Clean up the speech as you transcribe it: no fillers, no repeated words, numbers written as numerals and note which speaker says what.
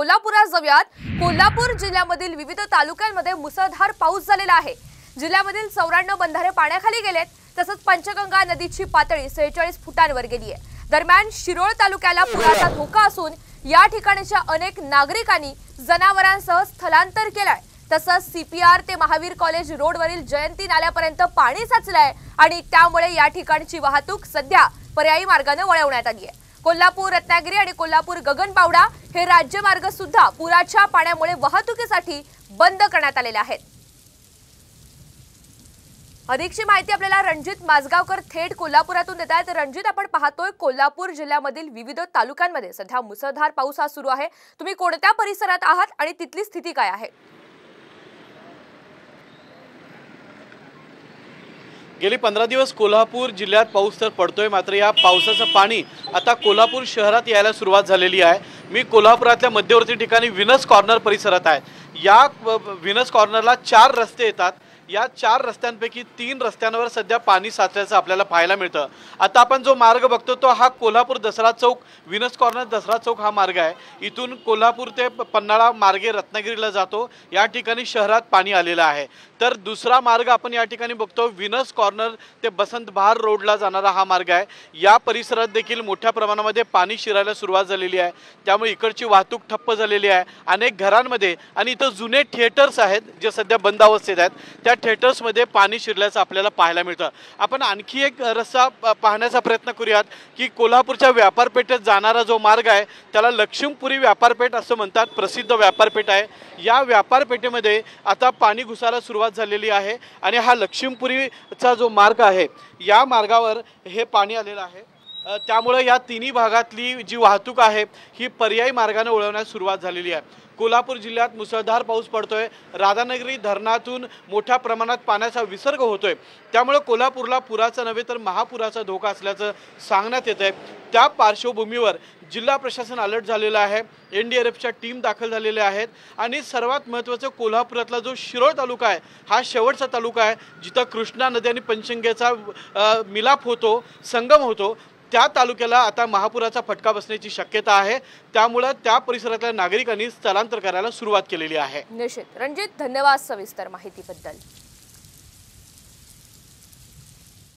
Speaker 1: कोल्हापुरात जाऊयात। कोल्हापूर जिल्ह्यामधील विविध तालुक्यांमध्ये मुसळधार पाऊस झालेला आहे। जिल्ह्यामधील 94 बंधारे पाण्याखाली गेलेत, तसंच पंचगंगा नदीची पातळी 46 फुटांवर गेली आहे। दरम्यान शिरोळ तालुक्याला पुराचा धोका असून या ठिकाणच्या अनेक नागरिकांनी जनावरांसह स्थलांतर केलंय। तसंच सीपीआर ते महावीर कॉलेज रोडवरील जयंती नाल्यापर्यंत पाणी साचलंय आणि त्यामुळे या ठिकाणची वाहतूक सध्या पर्यायी मार्गाने वळवण्यात आली आहे। कोल्हापूर रत्नागिरी आणि कोल्हापूर गगनबावडा हे राज्यमार्ग सुद्धा पुराच्या पाण्यामुळे वाहतुकीसाठी बंद करण्यात आलेले आहेत। अधिकची माहिती आपल्याला रणजित माजगावकर थेट कोल्हापुरातून देत आहेत। रणजित, आपण पाहतोय कोल्हापूर जिल्ह्यामधील विविध तालुक्यांमध्ये सध्या मुसळधार पाऊस सुरू आहे। तुम्ही कोणत्या परिसरात आहात आणि तिथली स्थिती काय आहे?
Speaker 2: गेली 15 दिवस कोल्हापूर जिल्ह्यात पाऊस तर पडतोय, मात्र या पावसाचं पाणी आता कोल्हापूर शहरात यायला सुरुवात झालेली आहे। मी कोल्हापुरातल्या मध्यवर्ती ठिकाणी विनस कॉर्नर परिसरात आहे। या विनस कॉर्नरला 4 रस्ते येतात। या 4 रस्त्यांपैकी 3 रस्त्यांवर सध्या पाणी साचल्याचं आपल्याला पाहायला मिळतं। आता आपण जो मार्ग बघतो तो हा कोल्हापूर दसरा चौक, विनस कॉर्नर दसरा चौक हा मार्ग आहे। इथून कोल्हापूर ते पन्हाळा मार्गे रत्नागिरीला जातो। या ठिकाणी शहरात पाणी आलेलं आहे। तर दुसरा मार्ग आपण या ठिकाणी बघतो, विनस कॉर्नर ते बसंत बहार रोडला जाणारा हा मार्ग आहे। या परिसरात देखील मोठ्या प्रमाणामध्ये पाणी शिरायला सुरुवात झालेली आहे, त्यामुळे इकडची वाहतूक ठप्प झालेली आहे। अनेक घरांमध्ये आणि इथं जुने थिएटर्स आहेत जे सध्या बंद अवस्थेत आहेत, त्या थिएटर्समध्ये पाणी शिरल्याचं आपल्याला पाहायला मिळतं। आपण आणखी एक रस्ता पाहण्याचा प्रयत्न करूयात की कोल्हापूरच्या व्यापारपेठेत जाणारा जो मार्ग आहे त्याला लक्ष्मीपुरी व्यापारपेठ असं म्हणतात, प्रसिद्ध व्यापारपेठ आहे। या व्यापारपेठेमध्ये आता पाणी घुसायला सुरुवात झालेली आहे आणि हा लक्ष्मीपुरीचा जो मार्ग आहे या मार्गावर हे पाणी आलेलं आहे। त्यामुळे या तिन्ही भागातली जी वाहतूक आहे ही पर्यायी मार्गाने वळवण्यास सुरुवात झालेली आहे। कोल्हापूर जिल्ह्यात मुसळधार पाऊस पडतोय। राधानगरी धरणातून मोठ्या प्रमाणात पाण्याचा विसर्ग होतोय, त्यामुळे कोल्हापूरला पुराचा नव्हे तर महापुराचा धोका असल्याचं सांगण्यात येत आहे। त्या पार्श्वभूमीवर जिल्हा प्रशासन अलर्ट झालेलं आहे। एनडीआरएफच्या टीम दाखल झालेल्या आहेत आणि सर्वात महत्त्वाचं कोल्हापुरातला जो शिरोळ तालुका आहे हा शेवटचा तालुका आहे जिथं कृष्णा नदी आणि पंचगंगेचा मिलाप होतो, संगम होतो। त्या तालुक्याला आता महापुराचा फटका बसण्याची शक्यता आहे, त्यामुळे त्या परिसरातल्या नागरिकांनी स्थलांतर करायला सुरुवात केलेली आहे।
Speaker 1: निश्चित रणजित, धन्यवाद सविस्तर माहितीबद्दल।